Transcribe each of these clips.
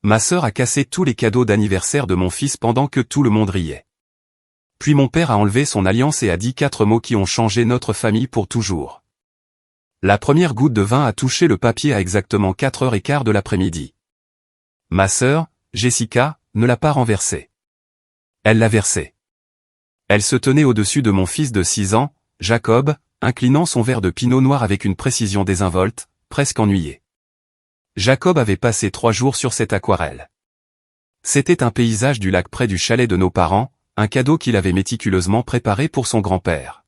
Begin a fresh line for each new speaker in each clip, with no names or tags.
Ma sœur a cassé tous les cadeaux d'anniversaire de mon fils pendant que tout le monde riait. Puis mon père a enlevé son alliance et a dit 4 mots qui ont changé notre famille pour toujours. La première goutte de vin a touché le papier à exactement 4h15 de l'après-midi. Ma sœur, Jessica, ne l'a pas renversé. Elle l'a versé. Elle se tenait au-dessus de mon fils de 6 ans, Jacob, inclinant son verre de pinot noir avec une précision désinvolte, presque ennuyée. Jacob avait passé 3 jours sur cette aquarelle. C'était un paysage du lac près du chalet de nos parents, un cadeau qu'il avait méticuleusement préparé pour son grand-père.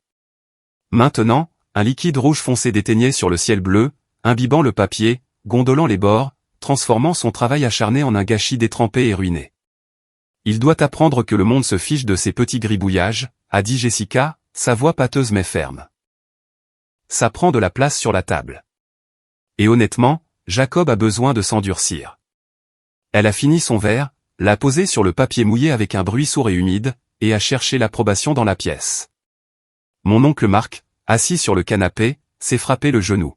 Maintenant, un liquide rouge foncé déteignait sur le ciel bleu, imbibant le papier, gondolant les bords, transformant son travail acharné en un gâchis détrempé et ruiné. Il doit apprendre que le monde se fiche de ces petits gribouillages, a dit Jessica, sa voix pâteuse mais ferme. Ça prend de la place sur la table. Et honnêtement, Jacob a besoin de s'endurcir. Elle a fini son verre, l'a posé sur le papier mouillé avec un bruit sourd et humide, et a cherché l'approbation dans la pièce. Mon oncle Marc, assis sur le canapé, s'est frappé le genou.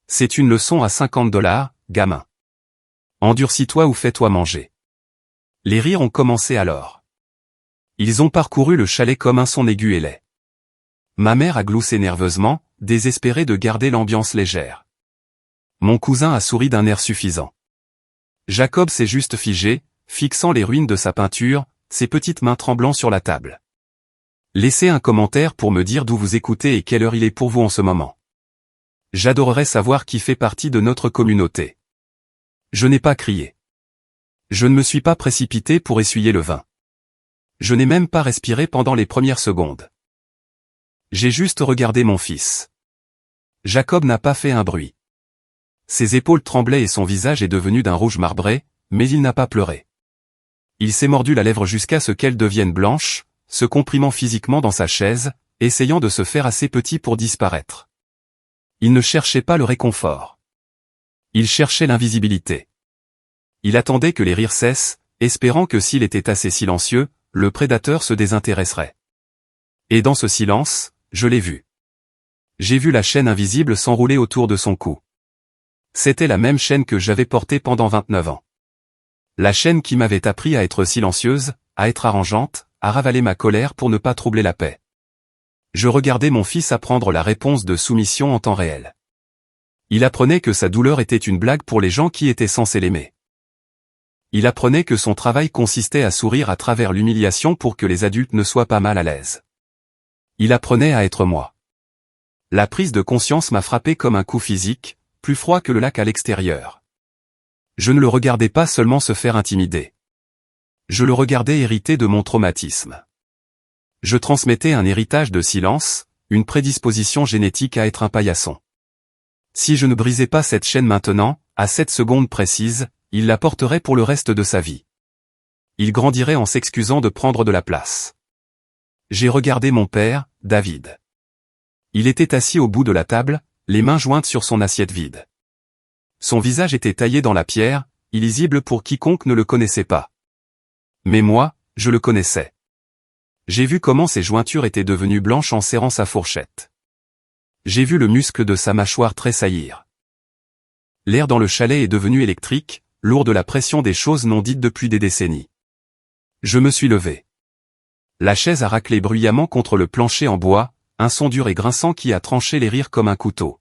C'est une leçon à $50, gamin. Endurcis-toi ou fais-toi manger. Les rires ont commencé alors. Ils ont parcouru le chalet comme un son aigu et laid. Ma mère a gloussé nerveusement, désespérée de garder l'ambiance légère. Mon cousin a souri d'un air suffisant. Jacob s'est juste figé, fixant les ruines de sa peinture, ses petites mains tremblant sur la table. Laissez un commentaire pour me dire d'où vous écoutez et quelle heure il est pour vous en ce moment. J'adorerais savoir qui fait partie de notre communauté. Je n'ai pas crié. Je ne me suis pas précipité pour essuyer le vin. Je n'ai même pas respiré pendant les premières secondes. J'ai juste regardé mon fils. Jacob n'a pas fait un bruit. Ses épaules tremblaient et son visage est devenu d'un rouge marbré, mais il n'a pas pleuré. Il s'est mordu la lèvre jusqu'à ce qu'elle devienne blanche, se comprimant physiquement dans sa chaise, essayant de se faire assez petit pour disparaître. Il ne cherchait pas le réconfort. Il cherchait l'invisibilité. Il attendait que les rires cessent, espérant que s'il était assez silencieux, le prédateur se désintéresserait. Et dans ce silence, je l'ai vu. J'ai vu la chaîne invisible s'enrouler autour de son cou. C'était la même chaîne que j'avais portée pendant 29 ans. La chaîne qui m'avait appris à être silencieuse, à être arrangeante, à ravaler ma colère pour ne pas troubler la paix. Je regardais mon fils apprendre la réponse de soumission en temps réel. Il apprenait que sa douleur était une blague pour les gens qui étaient censés l'aimer. Il apprenait que son travail consistait à sourire à travers l'humiliation pour que les adultes ne soient pas mal à l'aise. Il apprenait à être moi. La prise de conscience m'a frappé comme un coup physique, plus froid que le lac à l'extérieur. Je ne le regardais pas seulement se faire intimider. Je le regardais hériter de mon traumatisme. Je transmettais un héritage de silence, une prédisposition génétique à être un paillasson. Si je ne brisais pas cette chaîne maintenant, à cette seconde précise, il la porterait pour le reste de sa vie. Il grandirait en s'excusant de prendre de la place. J'ai regardé mon père, David. Il était assis au bout de la table, les mains jointes sur son assiette vide. Son visage était taillé dans la pierre, illisible pour quiconque ne le connaissait pas. Mais moi, je le connaissais. J'ai vu comment ses jointures étaient devenues blanches en serrant sa fourchette. J'ai vu le muscle de sa mâchoire tressaillir. L'air dans le chalet est devenu électrique, lourd de la pression des choses non dites depuis des décennies. Je me suis levé. La chaise a raclé bruyamment contre le plancher en bois, un son dur et grinçant qui a tranché les rires comme un couteau.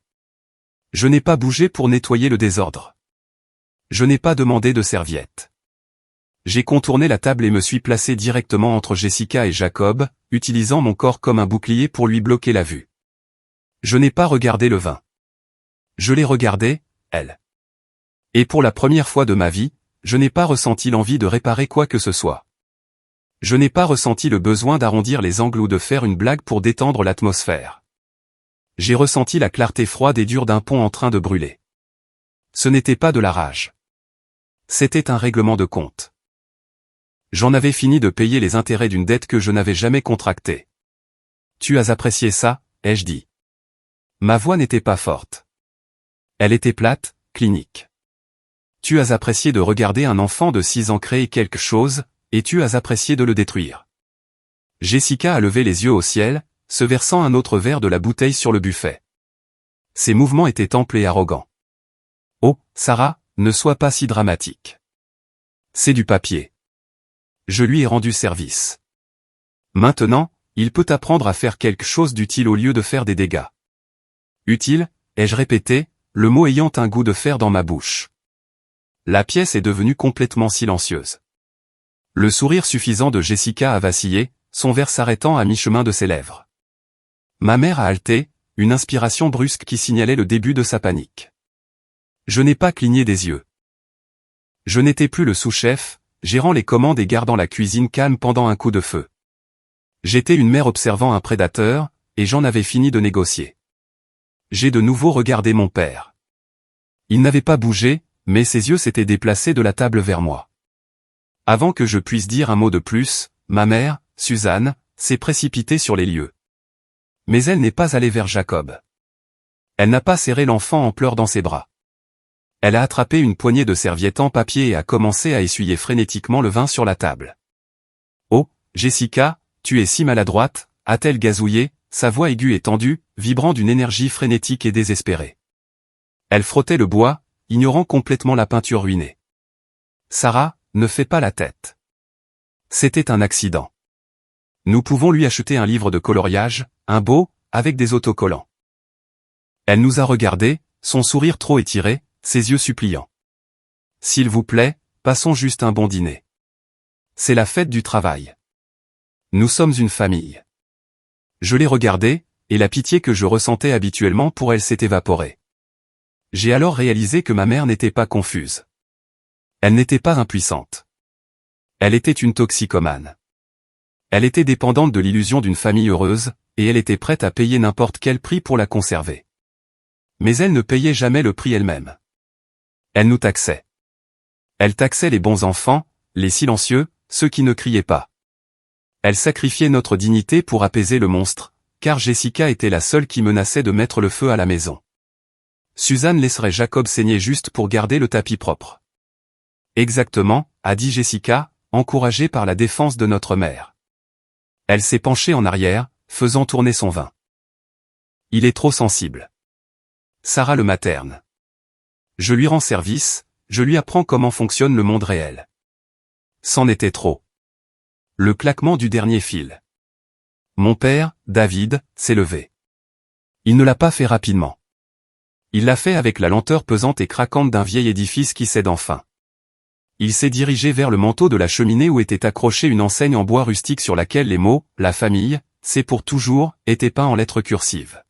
Je n'ai pas bougé pour nettoyer le désordre. Je n'ai pas demandé de serviette. J'ai contourné la table et me suis placé directement entre Jessica et Jacob, utilisant mon corps comme un bouclier pour lui bloquer la vue. Je n'ai pas regardé le vin. Je l'ai regardé, elle. Et pour la première fois de ma vie, je n'ai pas ressenti l'envie de réparer quoi que ce soit. Je n'ai pas ressenti le besoin d'arrondir les angles ou de faire une blague pour détendre l'atmosphère. J'ai ressenti la clarté froide et dure d'un pont en train de brûler. Ce n'était pas de la rage. C'était un règlement de compte. J'en avais fini de payer les intérêts d'une dette que je n'avais jamais contractée. Tu as apprécié ça, ai-je dit. Ma voix n'était pas forte. Elle était plate, clinique. Tu as apprécié de regarder un enfant de 6 ans créer quelque chose, et tu as apprécié de le détruire. Jessica a levé les yeux au ciel, se versant un autre verre de la bouteille sur le buffet. Ses mouvements étaient amples et arrogants. Oh, Sarah, ne sois pas si dramatique. C'est du papier. Je lui ai rendu service. Maintenant, il peut apprendre à faire quelque chose d'utile au lieu de faire des dégâts. Utile, ai-je répété, le mot ayant un goût de fer dans ma bouche. La pièce est devenue complètement silencieuse. Le sourire suffisant de Jessica a vacillé, son verre s'arrêtant à mi-chemin de ses lèvres. Ma mère a halté, une inspiration brusque qui signalait le début de sa panique. Je n'ai pas cligné des yeux. Je n'étais plus le sous-chef, gérant les commandes et gardant la cuisine calme pendant un coup de feu. J'étais une mère observant un prédateur, et j'en avais fini de négocier. J'ai de nouveau regardé mon père. Il n'avait pas bougé, mais ses yeux s'étaient déplacés de la table vers moi. Avant que je puisse dire un mot de plus, ma mère, Suzanne, s'est précipitée sur les lieux. Mais elle n'est pas allée vers Jacob. Elle n'a pas serré l'enfant en pleurs dans ses bras. Elle a attrapé une poignée de serviettes en papier et a commencé à essuyer frénétiquement le vin sur la table. « Oh, Jessica, tu es si maladroite » a-t-elle gazouillé, sa voix aiguë et tendue, vibrant d'une énergie frénétique et désespérée. Elle frottait le bois, ignorant complètement la peinture ruinée. « Sarah, ne fais pas la tête. C'était un accident. Nous pouvons lui acheter un livre de coloriage, un beau, avec des autocollants. » Elle nous a regardés, son sourire trop étiré, ses yeux suppliants. « S'il vous plaît, passons juste un bon dîner. C'est la fête du travail. Nous sommes une famille. » Je l'ai regardée, et la pitié que je ressentais habituellement pour elle s'est évaporée. J'ai alors réalisé que ma mère n'était pas confuse. Elle n'était pas impuissante. Elle était une toxicomane. Elle était dépendante de l'illusion d'une famille heureuse, et elle était prête à payer n'importe quel prix pour la conserver. Mais elle ne payait jamais le prix elle-même. Elle nous taxait. Elle taxait les bons enfants, les silencieux, ceux qui ne criaient pas. Elle sacrifiait notre dignité pour apaiser le monstre, car Jessica était la seule qui menaçait de mettre le feu à la maison. Suzanne laisserait Jacob saigner juste pour garder le tapis propre. Exactement, a dit Jessica, encouragée par la défense de notre mère. Elle s'est penchée en arrière, faisant tourner son vin. Il est trop sensible. Sarah le materne. Je lui rends service, je lui apprends comment fonctionne le monde réel. C'en était trop. Le claquement du dernier fil. Mon père, David, s'est levé. Il ne l'a pas fait rapidement. Il l'a fait avec la lenteur pesante et craquante d'un vieil édifice qui cède enfin. Il s'est dirigé vers le manteau de la cheminée où était accrochée une enseigne en bois rustique sur laquelle les mots « La famille, c'est pour toujours » étaient peints en lettres cursives.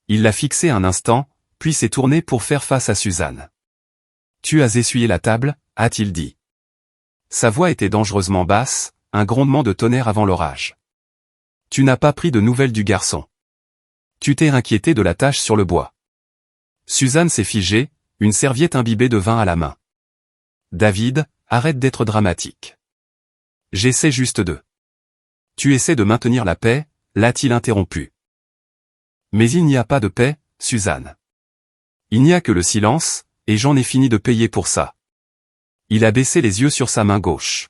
Il l'a fixé un instant, puis s'est tourné pour faire face à Suzanne. « Tu as essuyé la table » a-t-il dit. Sa voix était dangereusement basse, un grondement de tonnerre avant l'orage. « Tu n'as pas pris de nouvelles du garçon. Tu t'es inquiété de la tache sur le bois. » Suzanne s'est figée, une serviette imbibée de vin à la main. « David, arrête d'être dramatique. J'essaie juste de... » « Tu essaies de maintenir la paix » l'a-t-il interrompu. « Mais il n'y a pas de paix, Suzanne. Il n'y a que le silence, et j'en ai fini de payer pour ça. » Il a baissé les yeux sur sa main gauche.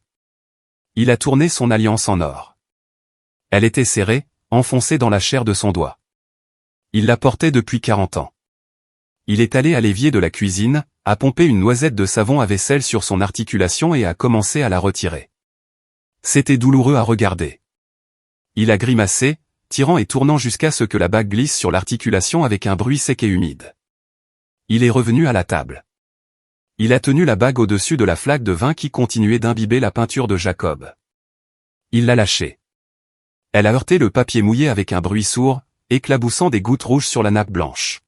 Il a tourné son alliance en or. Elle était serrée, enfoncée dans la chair de son doigt. Il la portait depuis 40 ans. Il est allé à l'évier de la cuisine, a pompé une noisette de savon à vaisselle sur son articulation et a commencé à la retirer. C'était douloureux à regarder. Il a grimacé, tirant et tournant jusqu'à ce que la bague glisse sur l'articulation avec un bruit sec et humide. Il est revenu à la table. Il a tenu la bague au-dessus de la flaque de vin qui continuait d'imbiber la peinture de Jacob. Il l'a lâchée. Elle a heurté le papier mouillé avec un bruit sourd, éclaboussant des gouttes rouges sur la nappe blanche.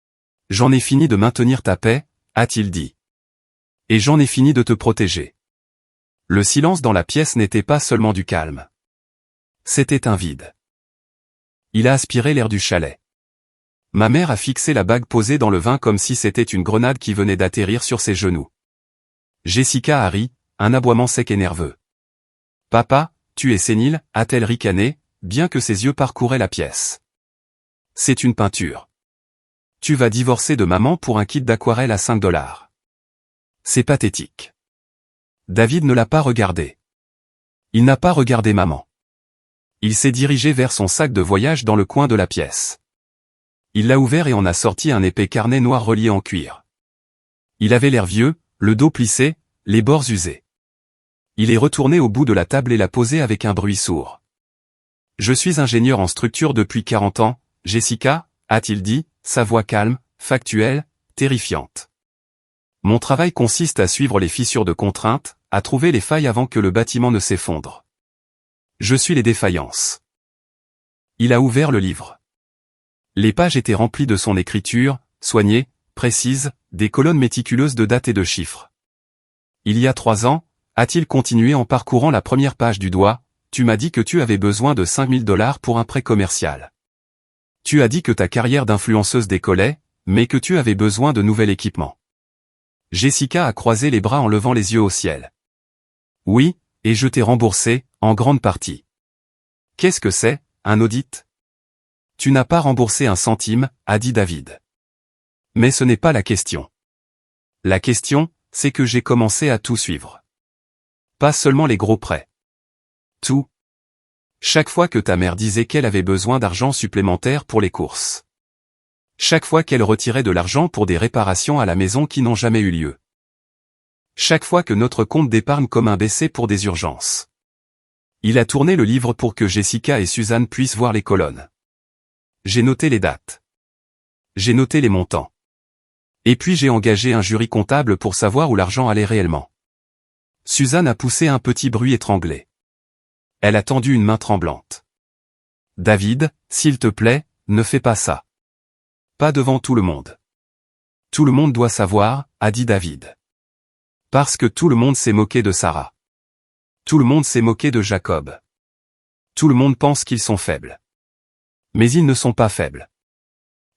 « J'en ai fini de maintenir ta paix » a-t-il dit. « Et j'en ai fini de te protéger. » Le silence dans la pièce n'était pas seulement du calme. C'était un vide. Il a aspiré l'air du chalet. Ma mère a fixé la bague posée dans le vin comme si c'était une grenade qui venait d'atterrir sur ses genoux. Jessica a ri, un aboiement sec et nerveux. « Papa, tu es sénile » a-t-elle ricané, bien que ses yeux parcouraient la pièce. « C'est une peinture. Tu vas divorcer de maman pour un kit d'aquarelle à $5. C'est pathétique. » David ne l'a pas regardé. Il n'a pas regardé maman. Il s'est dirigé vers son sac de voyage dans le coin de la pièce. Il l'a ouvert et en a sorti un épais carnet noir relié en cuir. Il avait l'air vieux, le dos plissé, les bords usés. Il est retourné au bout de la table et l'a posée avec un bruit sourd. Je suis ingénieur en structure depuis 40 ans, Jessica, a-t-il dit, sa voix calme, factuelle, terrifiante. Mon travail consiste à suivre les fissures de contrainte, à trouver les failles avant que le bâtiment ne s'effondre. Je suis les défaillances. Il a ouvert le livre. Les pages étaient remplies de son écriture, soignée, précise, des colonnes méticuleuses de dates et de chiffres. Il y a 3 ans, a-t-il continué en parcourant la première page du doigt, tu m'as dit que tu avais besoin de 5 000 $ pour un prêt commercial. Tu as dit que ta carrière d'influenceuse décollait, mais que tu avais besoin de nouvel équipement. Jessica a croisé les bras en levant les yeux au ciel. Oui, et je t'ai remboursé, en grande partie. Qu'est-ce que c'est, un audit? Tu n'as pas remboursé un centime, a dit David. Mais ce n'est pas la question. La question, c'est que j'ai commencé à tout suivre. Pas seulement les gros prêts. Tout. Chaque fois que ta mère disait qu'elle avait besoin d'argent supplémentaire pour les courses. Chaque fois qu'elle retirait de l'argent pour des réparations à la maison qui n'ont jamais eu lieu. Chaque fois que notre compte d'épargne commun baissait pour des urgences. Il a tourné le livre pour que Jessica et Suzanne puissent voir les colonnes. J'ai noté les dates. J'ai noté les montants. Et puis j'ai engagé un jury comptable pour savoir où l'argent allait réellement. Suzanne a poussé un petit bruit étranglé. Elle a tendu une main tremblante. David, s'il te plaît, ne fais pas ça. Pas devant tout le monde. Tout le monde doit savoir, a dit David. Parce que tout le monde s'est moqué de Sarah. Tout le monde s'est moqué de Jacob. Tout le monde pense qu'ils sont faibles. Mais ils ne sont pas faibles.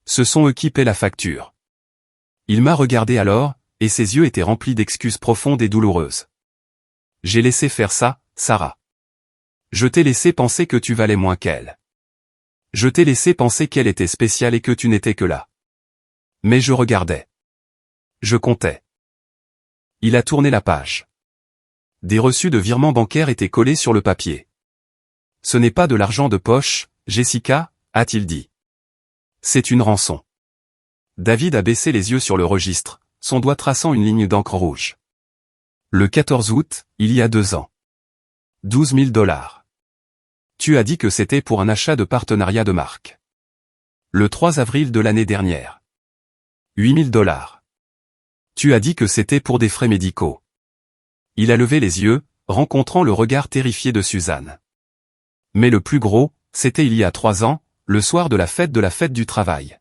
Ce sont eux qui paient la facture. Il m'a regardé alors, et ses yeux étaient remplis d'excuses profondes et douloureuses. J'ai laissé faire ça, Sarah. Je t'ai laissé penser que tu valais moins qu'elle. Je t'ai laissé penser qu'elle était spéciale et que tu n'étais que là. Mais je regardais. Je comptais. Il a tourné la page. Des reçus de virement bancaire étaient collés sur le papier. Ce n'est pas de l'argent de poche, Jessica, a-t-il dit. C'est une rançon. David a baissé les yeux sur le registre, son doigt traçant une ligne d'encre rouge. Le 14 août, il y a 2 ans. 12 000 $. Tu as dit que c'était pour un achat de partenariat de marque. Le 3 avril de l'année dernière. 8 000 $. Tu as dit que c'était pour des frais médicaux. Il a levé les yeux, rencontrant le regard terrifié de Suzanne. Mais le plus gros, c'était il y a 3 ans, le soir de la fête du travail.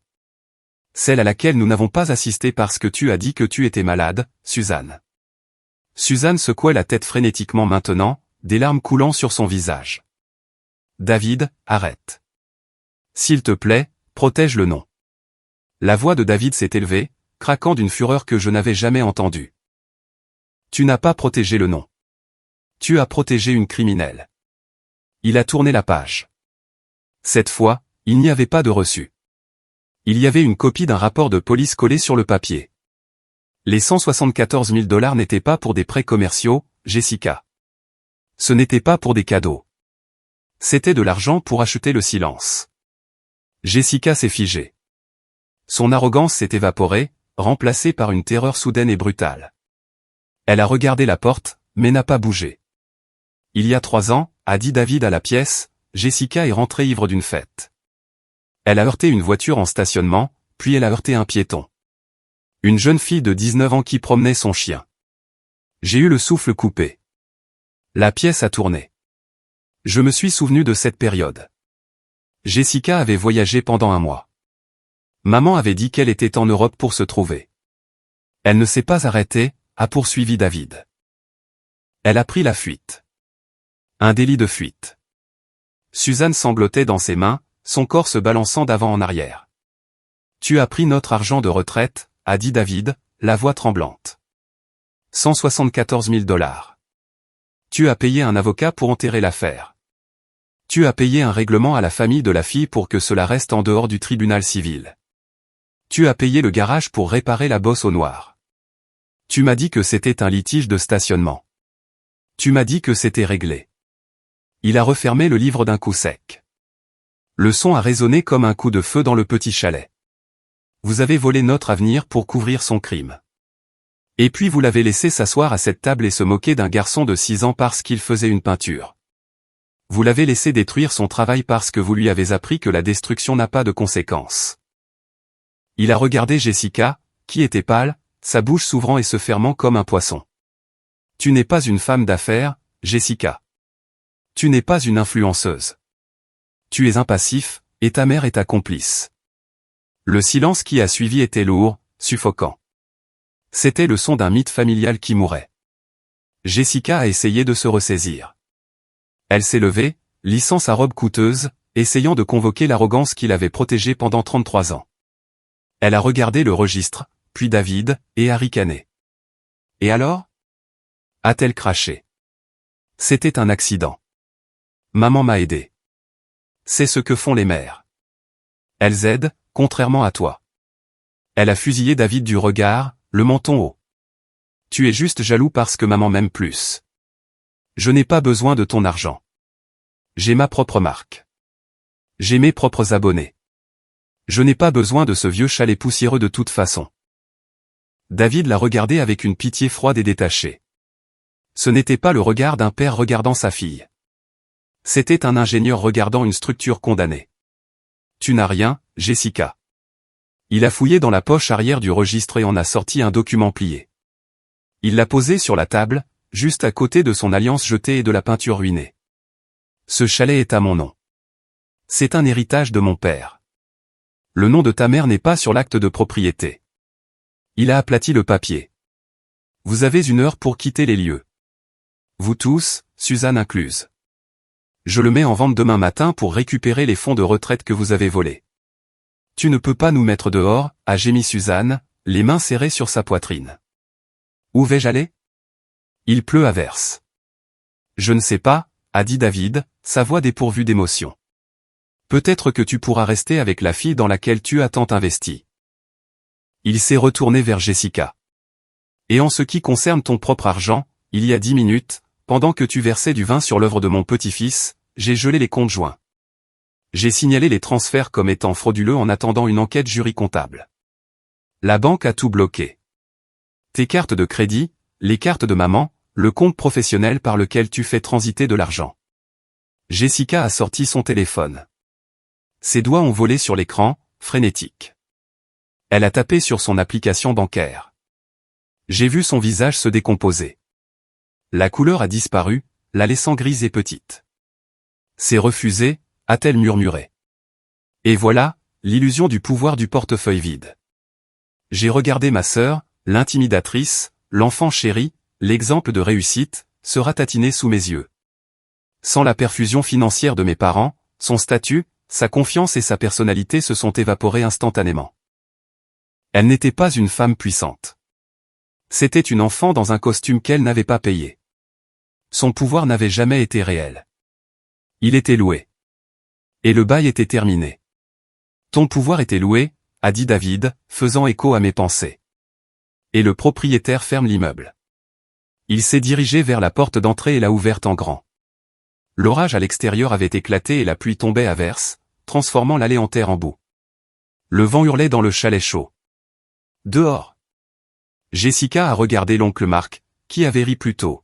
Celle à laquelle nous n'avons pas assisté parce que tu as dit que tu étais malade, Suzanne. Suzanne secouait la tête frénétiquement maintenant, des larmes coulant sur son visage. David, arrête. S'il te plaît, protège le nom. La voix de David s'est élevée, craquant d'une fureur que je n'avais jamais entendue. Tu n'as pas protégé le nom. Tu as protégé une criminelle. Il a tourné la page. Cette fois, il n'y avait pas de reçu. Il y avait une copie d'un rapport de police collé sur le papier. Les 174 000 $ n'étaient pas pour des prêts commerciaux, Jessica. Ce n'était pas pour des cadeaux. C'était de l'argent pour acheter le silence. Jessica s'est figée. Son arrogance s'est évaporée, remplacée par une terreur soudaine et brutale. Elle a regardé la porte, mais n'a pas bougé. Il y a 3 ans, a dit David à la pièce, Jessica est rentrée ivre d'une fête. Elle a heurté une voiture en stationnement, puis elle a heurté un piéton. Une jeune fille de 19 ans qui promenait son chien. J'ai eu le souffle coupé. La pièce a tourné. Je me suis souvenu de cette période. Jessica avait voyagé pendant 1 mois. Maman avait dit qu'elle était en Europe pour se trouver. Elle ne s'est pas arrêtée, a poursuivi David. Elle a pris la fuite. Un délit de fuite. Suzanne sanglotait dans ses mains, son corps se balançant d'avant en arrière. Tu as pris notre argent de retraite, a dit David, la voix tremblante. 174 000 $. Tu as payé un avocat pour enterrer l'affaire. Tu as payé un règlement à la famille de la fille pour que cela reste en dehors du tribunal civil. Tu as payé le garage pour réparer la bosse au noir. Tu m'as dit que c'était un litige de stationnement. Tu m'as dit que c'était réglé. Il a refermé le livre d'un coup sec. Le son a résonné comme un coup de feu dans le petit chalet. Vous avez volé notre avenir pour couvrir son crime. Et puis vous l'avez laissé s'asseoir à cette table et se moquer d'un garçon de 6 ans parce qu'il faisait une peinture. Vous l'avez laissé détruire son travail parce que vous lui avez appris que la destruction n'a pas de conséquences. Il a regardé Jessica, qui était pâle, sa bouche s'ouvrant et se fermant comme un poisson. Tu n'es pas une femme d'affaires, Jessica. Tu n'es pas une influenceuse. Tu es un passif, et ta mère est ta complice. Le silence qui a suivi était lourd, suffocant. C'était le son d'un mythe familial qui mourait. Jessica a essayé de se ressaisir. Elle s'est levée, lissant sa robe coûteuse, essayant de convoquer l'arrogance qui l'avait protégée pendant 33 ans. Elle a regardé le registre, puis David, et a ricané. Et alors? A-t-elle craché? C'était un accident. Maman m'a aidé. C'est ce que font les mères. Elles aident, contrairement à toi. Elle a fusillé David du regard, le menton haut. Tu es juste jaloux parce que maman m'aime plus. Je n'ai pas besoin de ton argent. J'ai ma propre marque. J'ai mes propres abonnés. Je n'ai pas besoin de ce vieux chalet poussiéreux de toute façon. David l'a regardé avec une pitié froide et détachée. Ce n'était pas le regard d'un père regardant sa fille. C'était un ingénieur regardant une structure condamnée. Tu n'as rien, Jessica. Il a fouillé dans la poche arrière du registre et en a sorti un document plié. Il l'a posé sur la table, juste à côté de son alliance jetée et de la peinture ruinée. Ce chalet est à mon nom. C'est un héritage de mon père. Le nom de ta mère n'est pas sur l'acte de propriété. Il a aplati le papier. Vous avez 1 heure pour quitter les lieux. Vous tous, Suzanne incluse. Je le mets en vente demain matin pour récupérer les fonds de retraite que vous avez volés. Tu ne peux pas nous mettre dehors, a gémi Suzanne, les mains serrées sur sa poitrine. Où vais-je aller? Il pleut à verse. Je ne sais pas, a dit David, sa voix dépourvue d'émotion. Peut-être que tu pourras rester avec la fille dans laquelle tu as tant investi. Il s'est retourné vers Jessica. Et en ce qui concerne ton propre argent, il y a 10 minutes, pendant que tu versais du vin sur l'œuvre de mon petit-fils, j'ai gelé les comptes joints. J'ai signalé les transferts comme étant frauduleux en attendant une enquête jury comptable. La banque a tout bloqué. Tes cartes de crédit, les cartes de maman, le compte professionnel par lequel tu fais transiter de l'argent. Jessica a sorti son téléphone. Ses doigts ont volé sur l'écran, frénétique. Elle a tapé sur son application bancaire. J'ai vu son visage se décomposer. La couleur a disparu, la laissant grise et petite. C'est refusé, a-t-elle murmuré. Et voilà, l'illusion du pouvoir du portefeuille vide. J'ai regardé ma sœur, l'intimidatrice, l'enfant chéri, l'exemple de réussite, se ratatiner sous mes yeux. Sans la perfusion financière de mes parents, son statut, sa confiance et sa personnalité se sont évaporés instantanément. Elle n'était pas une femme puissante. C'était une enfant dans un costume qu'elle n'avait pas payé. Son pouvoir n'avait jamais été réel. Il était loué. Et le bail était terminé. Ton pouvoir était loué, a dit David, faisant écho à mes pensées. Et le propriétaire ferme l'immeuble. Il s'est dirigé vers la porte d'entrée et l'a ouverte en grand. L'orage à l'extérieur avait éclaté et la pluie tombait à verse, transformant l'allée en terre en boue. Le vent hurlait dans le chalet chaud. Dehors. Jessica a regardé l'oncle Marc, qui avait ri plus tôt.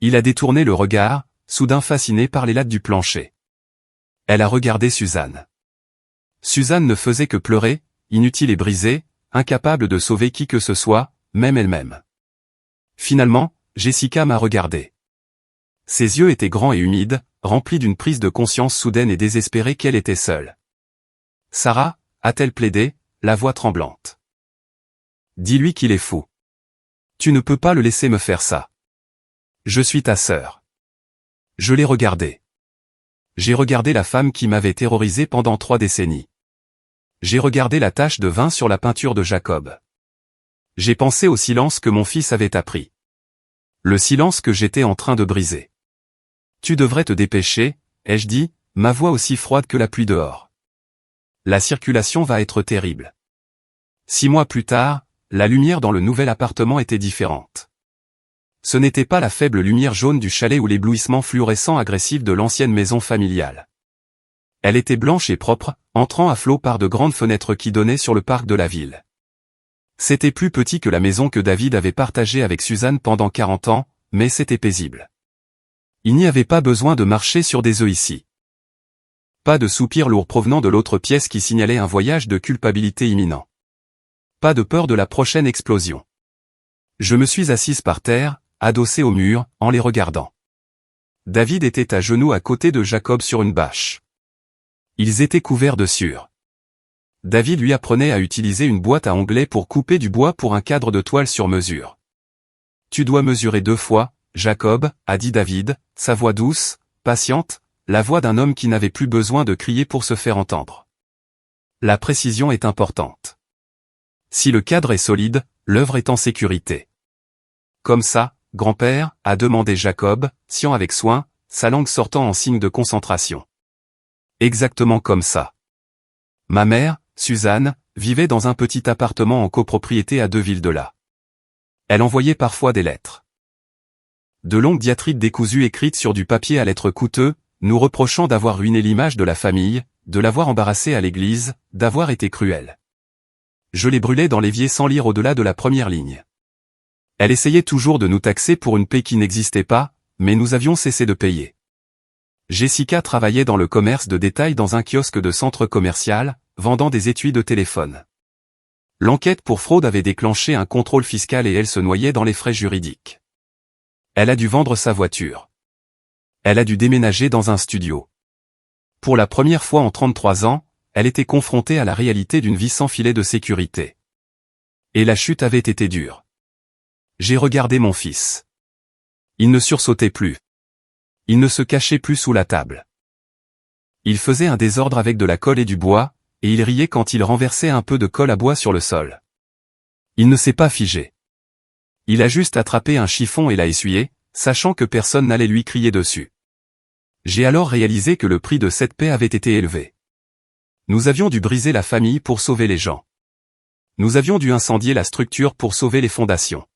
Il a détourné le regard, soudain fasciné par les lattes du plancher. Elle a regardé Suzanne. Suzanne ne faisait que pleurer, inutile et brisée, incapable de sauver qui que ce soit, même elle-même. Finalement, Jessica m'a regardé. Ses yeux étaient grands et humides, remplis d'une prise de conscience soudaine et désespérée qu'elle était seule. Sarah, a-t-elle plaidé, la voix tremblante. Dis-lui qu'il est fou. Tu ne peux pas le laisser me faire ça. Je suis ta sœur. Je l'ai regardé. J'ai regardé la femme qui m'avait terrorisé pendant 3 décennies. J'ai regardé la tache de vin sur la peinture de Jacob. J'ai pensé au silence que mon fils avait appris. Le silence que j'étais en train de briser. Tu devrais te dépêcher, ai-je dit, ma voix aussi froide que la pluie dehors. La circulation va être terrible. 6 mois plus tard, la lumière dans le nouvel appartement était différente. Ce n'était pas la faible lumière jaune du chalet ou l'éblouissement fluorescent agressif de l'ancienne maison familiale. Elle était blanche et propre, entrant à flot par de grandes fenêtres qui donnaient sur le parc de la ville. C'était plus petit que la maison que David avait partagée avec Suzanne pendant 40 ans, mais c'était paisible. Il n'y avait pas besoin de marcher sur des œufs ici. Pas de soupir lourd provenant de l'autre pièce qui signalait un voyage de culpabilité imminent. Pas de peur de la prochaine explosion. Je me suis assise par terre, adossée au mur, en les regardant. David était à genoux à côté de Jacob sur une bâche. Ils étaient couverts de sueur. David lui apprenait à utiliser une boîte à onglets pour couper du bois pour un cadre de toile sur mesure. « Tu dois mesurer 2 fois, Jacob, a dit David, sa voix douce, patiente, la voix d'un homme qui n'avait plus besoin de crier pour se faire entendre. La précision est importante. Si le cadre est solide, l'œuvre est en sécurité. Comme ça, grand-père, a demandé Jacob, sciant avec soin, sa langue sortant en signe de concentration. Exactement comme ça. Ma mère, Suzanne, vivait dans un petit appartement en copropriété à 2 villes de là. Elle envoyait parfois des lettres. De longues diatribes décousues écrites sur du papier à lettres coûteux, nous reprochant d'avoir ruiné l'image de la famille, de l'avoir embarrassée à l'église, d'avoir été cruelle. Je les brûlais dans l'évier sans lire au-delà de la première ligne. Elle essayait toujours de nous taxer pour une paie qui n'existait pas, mais nous avions cessé de payer. Jessica travaillait dans le commerce de détail dans un kiosque de centre commercial, vendant des étuis de téléphone. L'enquête pour fraude avait déclenché un contrôle fiscal et elle se noyait dans les frais juridiques. Elle a dû vendre sa voiture. Elle a dû déménager dans un studio. Pour la première fois en 33 ans, elle était confrontée à la réalité d'une vie sans filet de sécurité. Et la chute avait été dure. J'ai regardé mon fils. Il ne sursautait plus. Il ne se cachait plus sous la table. Il faisait un désordre avec de la colle et du bois, et il riait quand il renversait un peu de colle à bois sur le sol. Il ne s'est pas figé. Il a juste attrapé un chiffon et l'a essuyé, sachant que personne n'allait lui crier dessus. J'ai alors réalisé que le prix de cette paix avait été élevé. Nous avions dû briser la famille pour sauver les gens. Nous avions dû incendier la structure pour sauver les fondations.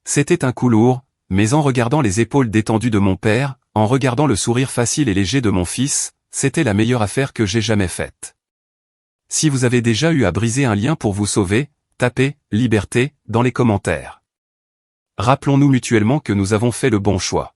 C'était un coup lourd, mais en regardant les épaules détendues de mon père, en regardant le sourire facile et léger de mon fils, c'était la meilleure affaire que j'ai jamais faite. Si vous avez déjà eu à briser un lien pour vous sauver, tapez « Liberté » dans les commentaires. Rappelons-nous mutuellement que nous avons fait le bon choix.